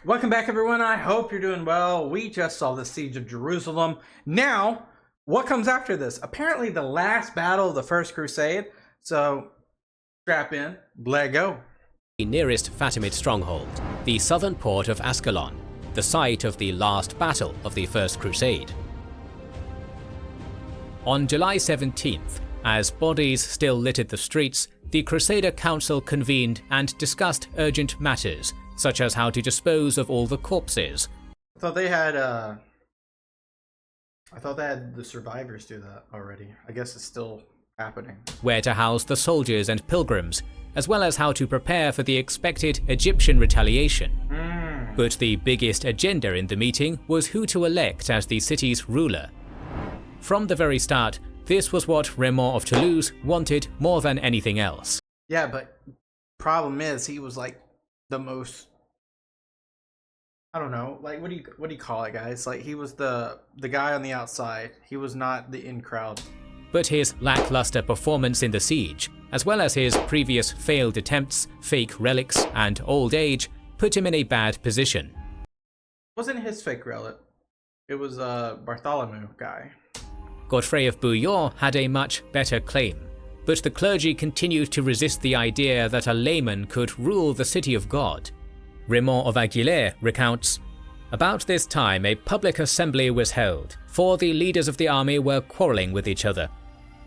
Welcome back, everyone. I hope you're doing well. We just saw the siege of Jerusalem. Now, what comes after this? Apparently the last battle of the First Crusade. So, strap in, let go. The nearest Fatimid stronghold, the southern port of Ascalon, the site of the last battle of the First Crusade. On July 17th, as bodies still littered the streets, the Crusader Council convened and discussed urgent matters, such as how to dispose of all the corpses. I thought they had the survivors do that already. I guess it's still happening. Where to house the soldiers and pilgrims, as well as how to prepare for the expected Egyptian retaliation. But the biggest agenda in the meeting was who to elect as the city's ruler. From the very start, this was what Raymond of Toulouse wanted more than anything else. Yeah, but problem is he was like the most, I don't know, like what do you call it, guys? Like he was the guy on the outside. He was not the in crowd. But his lackluster performance in the siege, as well as his previous failed attempts, fake relics, and old age, put him in a bad position. Wasn't his fake relic? It was Bartholomew guy. Godfrey of Bouillon had a much better claim, but the clergy continued to resist the idea that a layman could rule the city of God. Raymond of Aguilera recounts, "About this time a public assembly was held, for the leaders of the army were quarrelling with each other.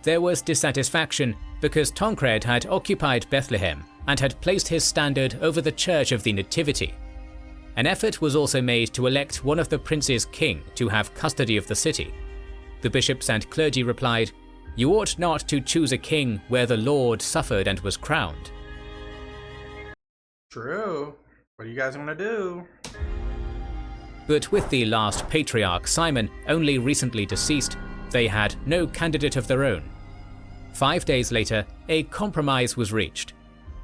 There was dissatisfaction because Tancred had occupied Bethlehem and had placed his standard over the Church of the Nativity. An effort was also made to elect one of the princes king to have custody of the city. The bishops and clergy replied, 'You ought not to choose a king where the Lord suffered and was crowned.'" True. What are you guys gonna do? But with the last patriarch, Simon, only recently deceased, they had no candidate of their own. 5 days later, a compromise was reached.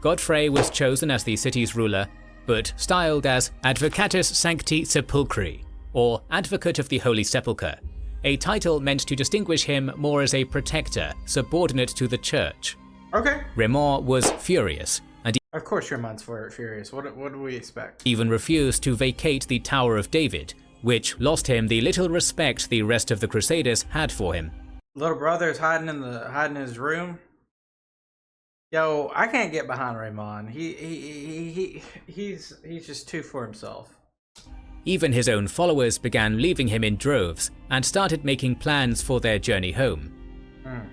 Godfrey was chosen as the city's ruler, but styled as Advocatus Sancti Sepulchri, or Advocate of the Holy Sepulchre, a title meant to distinguish him more as a protector subordinate to the church. Okay. Raymond was furious, and Of course Raymond's furious. What do we expect? even refused to vacate the Tower of David, which lost him the little respect the rest of the Crusaders had for him. Little brother's hiding in his room. Yo, I can't get behind Raymond. He's just too for himself. Even his own followers began leaving him in droves and started making plans for their journey home.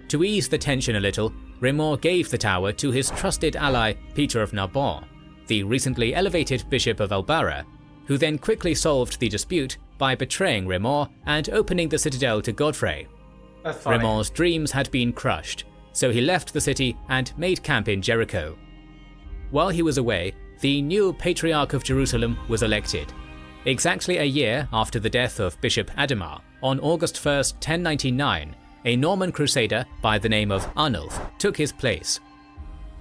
To ease the tension a little, Raymond gave the tower to his trusted ally Peter of Narbonne, the recently elevated Bishop of Albarra, who then quickly solved the dispute by betraying Raymond and opening the citadel to Godfrey. That's funny. Raymond's dreams had been crushed, so he left the city and made camp in Jericho. While he was away, the new Patriarch of Jerusalem was elected. Exactly a year after the death of Bishop Adhemar, on August 1st, 1099, a Norman Crusader by the name of Arnulf took his place.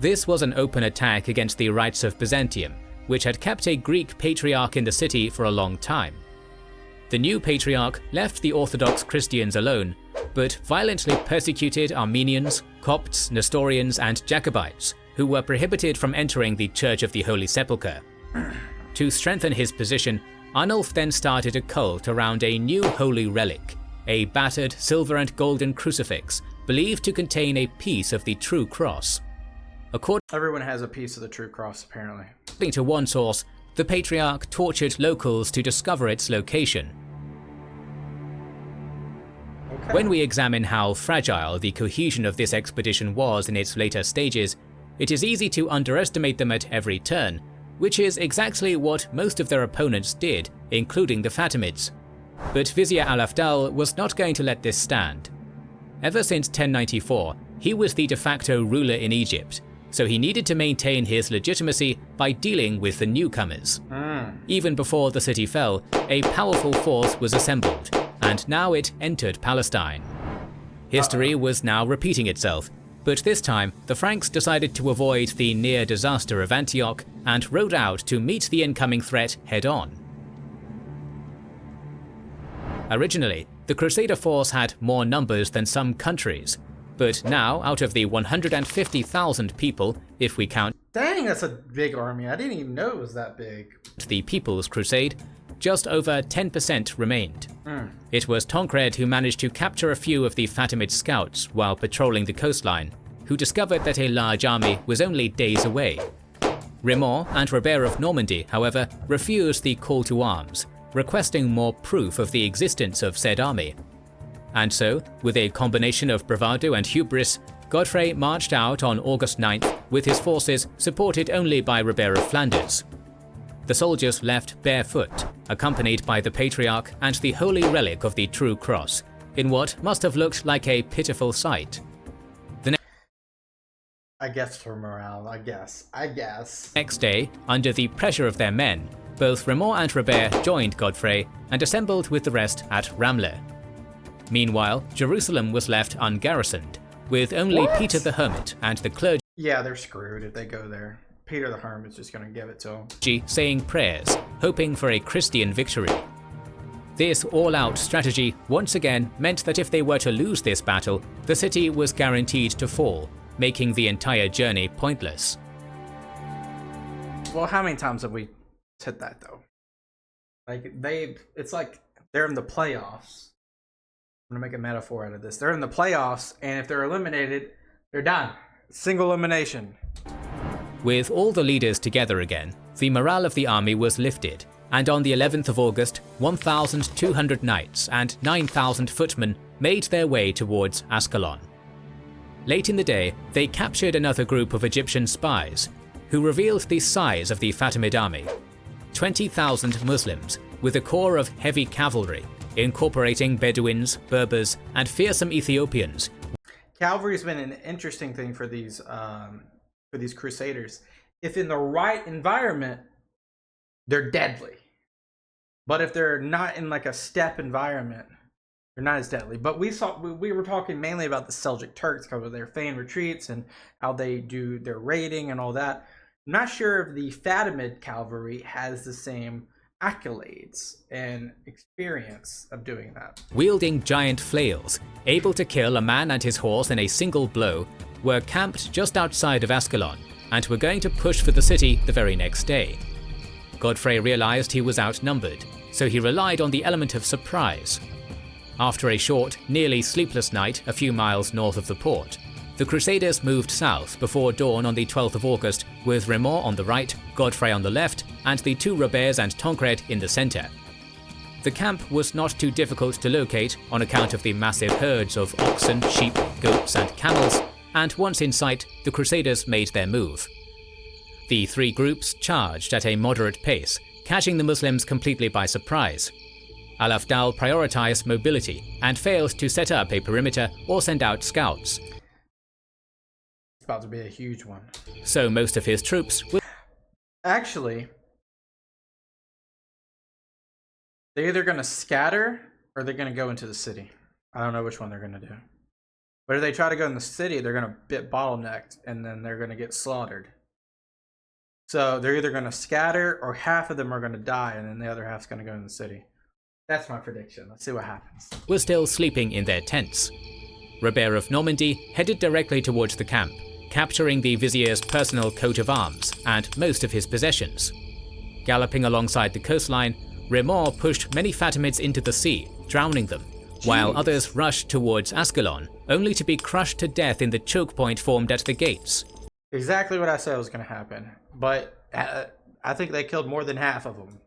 This was an open attack against the rights of Byzantium, which had kept a Greek patriarch in the city for a long time. The new patriarch left the Orthodox Christians alone, but violently persecuted Armenians, Copts, Nestorians, and Jacobites, who were prohibited from entering the Church of the Holy Sepulchre. To strengthen his position, Arnulf then started a cult around a new holy relic, a battered silver and golden crucifix believed to contain a piece of the true cross. Everyone has a piece of the true cross, apparently. According to one source, the Patriarch tortured locals to discover its location. Okay. When we examine how fragile the cohesion of this expedition was in its later stages, it is easy to underestimate them at every turn, which is exactly what most of their opponents did, including the Fatimids. But Vizier al-Afdal was not going to let this stand. Ever since 1094, he was the de facto ruler in Egypt, so he needed to maintain his legitimacy by dealing with the newcomers. Even before the city fell, a powerful force was assembled, and now it entered Palestine. History was now repeating itself, but this time the Franks decided to avoid the near disaster of Antioch and rode out to meet the incoming threat head-on. Originally, the Crusader force had more numbers than some countries, But now, out of the 150,000 people, if we count Dang, that's a big army. I didn't even know it was that big. the People's Crusade, just over 10% remained. It was Tancred who managed to capture a few of the Fatimid scouts while patrolling the coastline, who discovered that a large army was only days away. Raymond and Robert of Normandy, however, refused the call to arms, requesting more proof of the existence of said army. And so, with a combination of bravado and hubris, Godfrey marched out on August 9th with his forces supported only by Robert of Flanders. The soldiers left barefoot, accompanied by the Patriarch and the holy relic of the True Cross, in what must have looked like a pitiful sight. I guess for morale, I guess. Next day, under the pressure of their men, both Raymond and Robert joined Godfrey and assembled with the rest at Ramleh. Meanwhile, Jerusalem was left ungarrisoned, with only Peter the Hermit and the clergy Yeah, they're screwed if they go there. Peter the Hermit's just gonna give it to them. saying prayers, hoping for a Christian victory. This all-out strategy once again meant that if they were to lose this battle, the city was guaranteed to fall, making the entire journey pointless. Well, how many times have we said that though? Like it's like they're in the playoffs. I'm gonna make a metaphor out of this. They're in the playoffs, and if they're eliminated, they're done. Single elimination. With all the leaders together again, the morale of the army was lifted, and on the 11th of August, 1,200 knights and 9,000 footmen made their way towards Ascalon. Late in the day, they captured another group of Egyptian spies, who revealed the size of the Fatimid army: 20,000 Muslims, with a corps of heavy cavalry, incorporating Bedouins, Berbers, and fearsome Ethiopians. Cavalry's been an interesting thing for these Crusaders. If in the right environment, they're deadly. But if they're not in like a steppe environment, they're not as deadly. But we were talking mainly about the Seljuk Turks because of their feigned retreats and how they do their raiding and all that. I'm not sure if the Fatimid cavalry has the same accolades and experience of doing that. Wielding giant flails, able to kill a man and his horse in a single blow, were camped just outside of Ascalon and were going to push for the city the very next day. Godfrey realized he was outnumbered, so he relied on the element of surprise. After a short, nearly sleepless night a few miles north of the port, the Crusaders moved south before dawn on the 12th of August, with Raymond on the right, Godfrey on the left, and the two Roberts and Tancred in the centre. The camp was not too difficult to locate on account of the massive herds of oxen, sheep, goats, and camels, and once in sight, the Crusaders made their move. The three groups charged at a moderate pace, catching the Muslims completely by surprise. Al-Afdal prioritized mobility and failed to set up a perimeter or send out scouts. It's about to be a huge one. So most of his troops were Actually, they're either going to scatter or they're going to go into the city. I don't know which one they're going to do. But if they try to go in the city, they're going to get bottlenecked and then they're going to get slaughtered. So they're either going to scatter or half of them are going to die and then the other half's going to go in the city. That's my prediction. Let's see what happens. were still sleeping in their tents. Robert of Normandy headed directly towards the camp, capturing the vizier's personal coat of arms and most of his possessions. Galloping alongside the coastline, Raymond pushed many Fatimids into the sea, drowning them, while others rushed towards Ascalon, only to be crushed to death in the choke point formed at the gates. Exactly what I said was going to happen. But I think they killed more than half of them.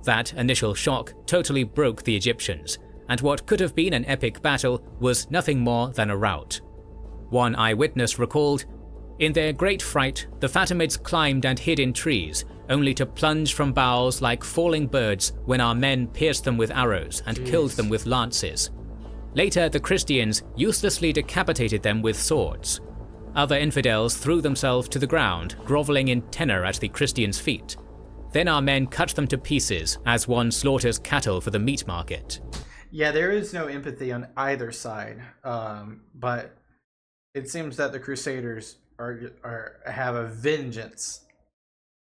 That initial shock totally broke the Egyptians, and what could have been an epic battle was nothing more than a rout. One eyewitness recalled, "In their great fright, the Fatimids climbed and hid in trees, only to plunge from boughs like falling birds when our men pierced them with arrows and killed them with lances. Later, the Christians uselessly decapitated them with swords. Other infidels threw themselves to the ground, groveling in terror at the Christians' feet. Then our men cut them to pieces as one slaughters cattle for the meat market." Yeah, there is no empathy on either side, but it seems that the Crusaders have a vengeance.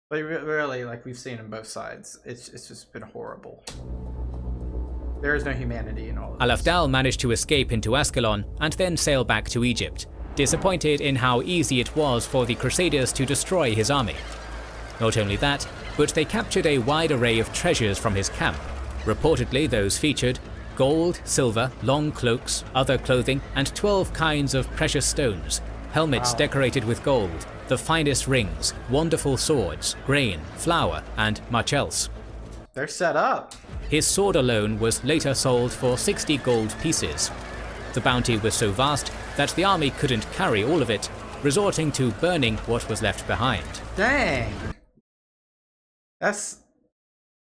But really, like we've seen on both sides, it's just been horrible. There is no humanity in all of this. Al-Afdal managed to escape into Ascalon and then sail back to Egypt, disappointed in how easy it was for the Crusaders to destroy his army. Not only that, but they captured a wide array of treasures from his camp. Reportedly, those featured gold, silver, long cloaks, other clothing, and 12 kinds of precious stones, helmets decorated with gold, the finest rings, wonderful swords, grain, flour, and much else. They're set up. His sword alone was later sold for 60 gold pieces. The bounty was so vast that the army couldn't carry all of it, resorting to burning what was left behind. Dang. That's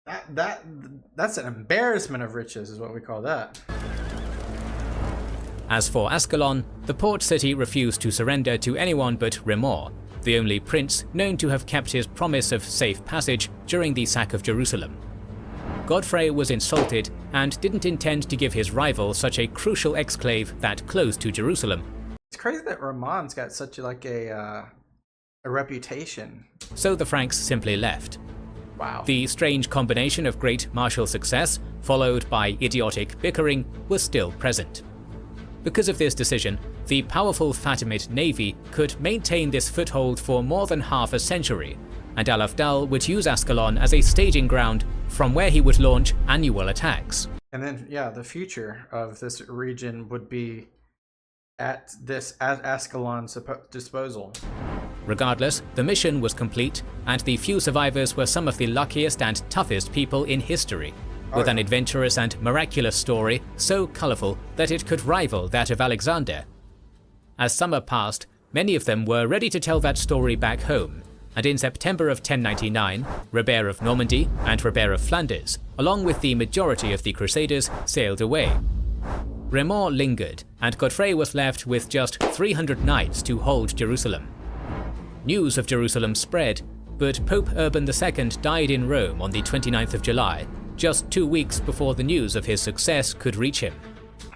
an embarrassment of riches, is what we call that. As for Ascalon, the port city refused to surrender to anyone but Remor, the only prince known to have kept his promise of safe passage during the sack of Jerusalem. Godfrey was insulted and didn't intend to give his rival such a crucial exclave that close to Jerusalem. It's crazy that Ramon's got such a reputation. So the Franks simply left. Wow. The strange combination of great martial success, followed by idiotic bickering, was still present. Because of this decision, the powerful Fatimid navy could maintain this foothold for more than half a century, and Al-Afdal would use Ascalon as a staging ground from where he would launch annual attacks. And then, yeah, the future of this region would be at Ascalon's disposal. Regardless, the mission was complete, and the few survivors were some of the luckiest and toughest people in history, with an adventurous and miraculous story so colourful that it could rival that of Alexander. As summer passed, many of them were ready to tell that story back home, and in September of 1099, Robert of Normandy and Robert of Flanders, along with the majority of the Crusaders, sailed away. Remor lingered, and Godfrey was left with just 300 knights to hold Jerusalem. News of Jerusalem spread, but Pope Urban II died in Rome on the 29th of July, just 2 weeks before the news of his success could reach him.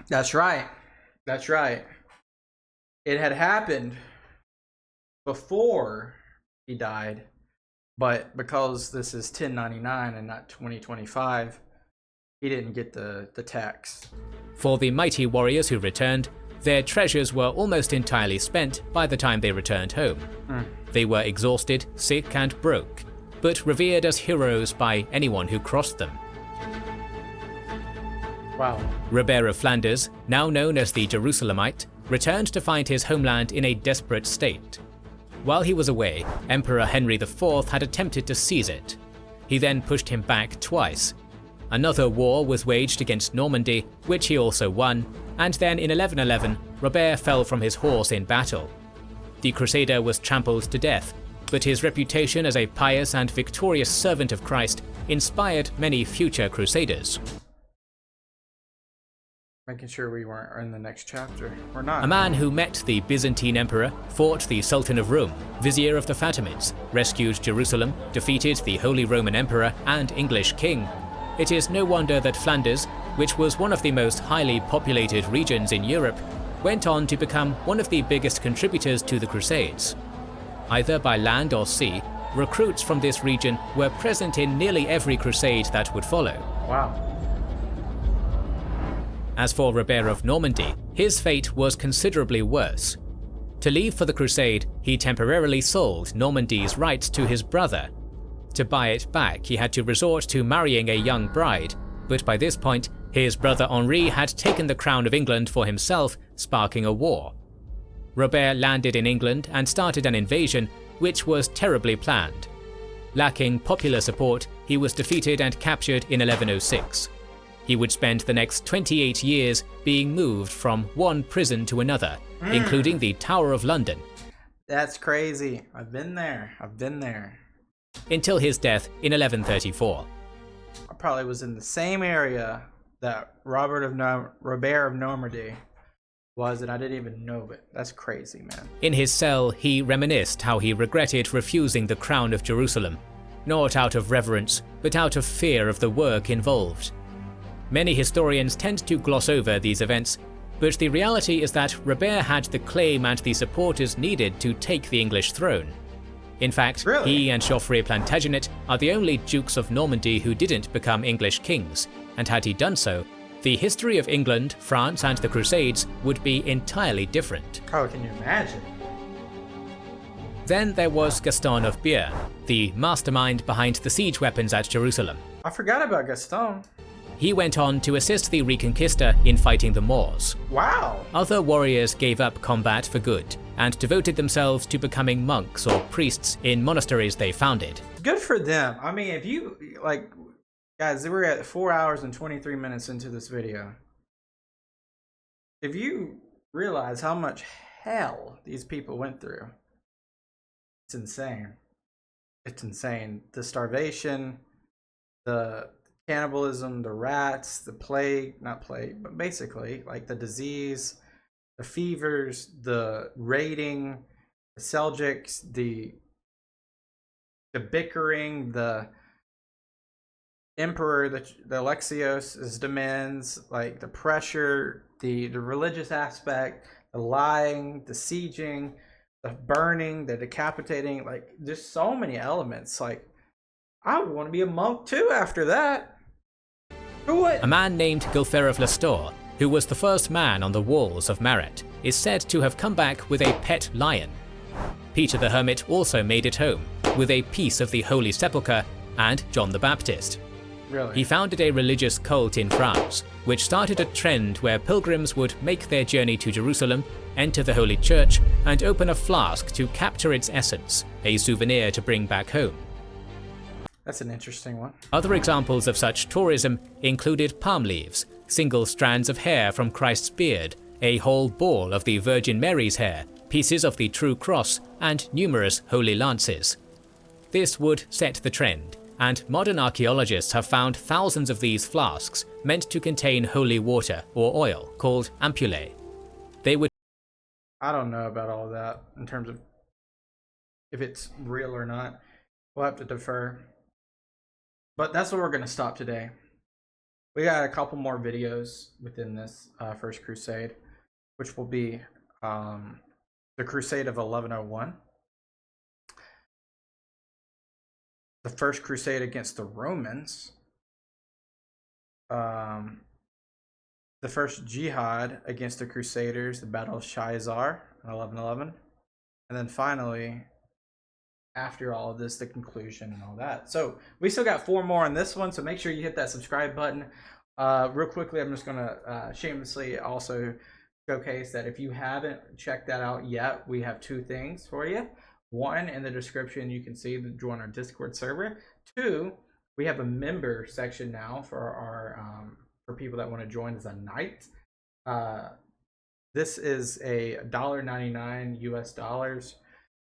That's right. That's right. It had happened before he died, but because this is 1099 and not 2025, he didn't get the tax. For the mighty warriors who returned, their treasures were almost entirely spent by the time they returned home. They were exhausted, sick, and broke, but revered as heroes by anyone who crossed them. Wow. Robert of Flanders, now known as the Jerusalemite, returned to find his homeland in a desperate state. While he was away, Emperor Henry IV had attempted to seize it. He then pushed him back twice. Another war was waged against Normandy, which he also won, and then in 1111, Robert fell from his horse in battle. The Crusader was trampled to death, but his reputation as a pious and victorious servant of Christ inspired many future Crusaders. Making sure we weren't in the next chapter. We're not. A man who met the Byzantine Emperor, fought the Sultan of Rome, Vizier of the Fatimids, rescued Jerusalem, defeated the Holy Roman Emperor and English King. It is no wonder that Flanders, which was one of the most highly populated regions in Europe, went on to become one of the biggest contributors to the Crusades. Either by land or sea, recruits from this region were present in nearly every crusade that would follow. Wow. As for Robert of Normandy, his fate was considerably worse. To leave for the crusade, he temporarily sold Normandy's rights to his brother. To buy it back, he had to resort to marrying a young bride, but by this point, his brother Henri had taken the crown of England for himself, sparking a war. Robert landed in England and started an invasion, which was terribly planned. Lacking popular support, he was defeated and captured in 1106. He would spend the next 28 years being moved from one prison to another, including the Tower of London. That's crazy. I've been there. Until his death in 1134. I probably was in the same area that Robert of Normandy was, and I didn't even know it. That's crazy, man. In his cell, he reminisced how he regretted refusing the crown of Jerusalem, not out of reverence, but out of fear of the work involved. Many historians tend to gloss over these events, but the reality is that Robert had the claim and the supporters needed to take the English throne. In fact, he and Geoffrey Plantagenet are the only dukes of Normandy who didn't become English kings, and had he done so, the history of England, France, and the Crusades would be entirely different. Oh, can you imagine? Then there was Gaston of Bouillon, the mastermind behind the siege weapons at Jerusalem. I forgot about Gaston. He went on to assist the Reconquista in fighting the Moors. Wow. Other warriors gave up combat for good and devoted themselves to becoming monks or priests in monasteries they founded. Good for them. I mean, if you, like, guys, we're at 4 hours and 23 minutes into this video. If you realize how much hell these people went through, it's insane. It's insane. The starvation, the cannibalism, the rats, the plague, not plague, but basically like the disease, the fevers, the raiding, the Seljuks, the bickering, the emperor, the Alexios' demands, like the pressure, the religious aspect, the lying, the sieging, the burning, the decapitating, like there's so many elements. Like I would want to be a monk too after that. A man named Godfrey of Bouillon, who was the first man on the walls of Maret, is said to have come back with a pet lion. Peter the Hermit also made it home, with a piece of the Holy Sepulchre, and John the Baptist. Really? He founded a religious cult in France, which started a trend where pilgrims would make their journey to Jerusalem, enter the Holy Church, and open a flask to capture its essence, a souvenir to bring back home. That's an interesting one. Other examples of such tourism included palm leaves, single strands of hair from Christ's beard, a whole ball of the Virgin Mary's hair, pieces of the True Cross, and numerous holy lances. This would set the trend, and modern archaeologists have found thousands of these flasks meant to contain holy water or oil called ampullae. They would I don't know about all that in terms of if it's real or not. We'll have to defer. But that's where we're going to stop today. We got a couple more videos within this First Crusade, which will be the Crusade of 1101, the First Crusade against the Romans, the First Jihad against the Crusaders, the Battle of Shiazar in 1111, and then finally, after all of this, the conclusion and all that. So we still got 4 more on this one, so make sure you hit that subscribe button. Real quickly, I'm just gonna shamelessly also showcase that if you haven't checked that out yet, we have 2 things for you. 1, in the description you can see to join our Discord server. 2, we have a member section now for our for people that want to join as a knight. This is a $1.99 US dollars.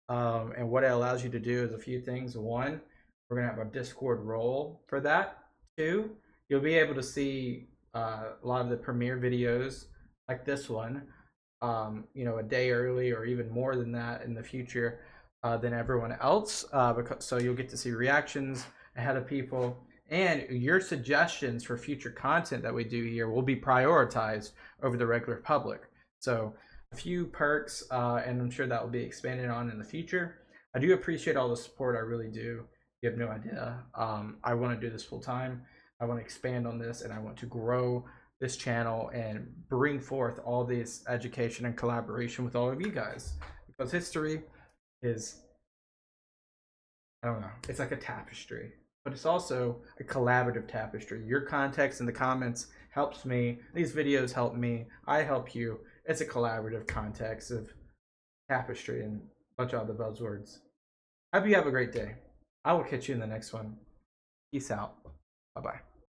And what it allows you to do is a few things. 1, we're gonna have a Discord role for that. 2, you'll be able to see a lot of the premiere videos like this one, you know, a day early or even more than that in the future than everyone else. So you'll get to see reactions ahead of people, and your suggestions for future content that we do here will be prioritized over the regular public. So a few perks, and I'm sure that will be expanded on in the future. I do appreciate all the support, I really do. You have no idea. I want to do this full time. I want to expand on this, and I want to grow this channel and bring forth all this education and collaboration with all of you guys, because history is, I don't know, it's like a tapestry, but it's also a collaborative tapestry. Your context in the comments helps me. These videos help me. I help you. It's a collaborative context of tapestry and a bunch of other buzzwords. I hope you have a great day. I will catch you in the next one. Peace out. Bye-bye.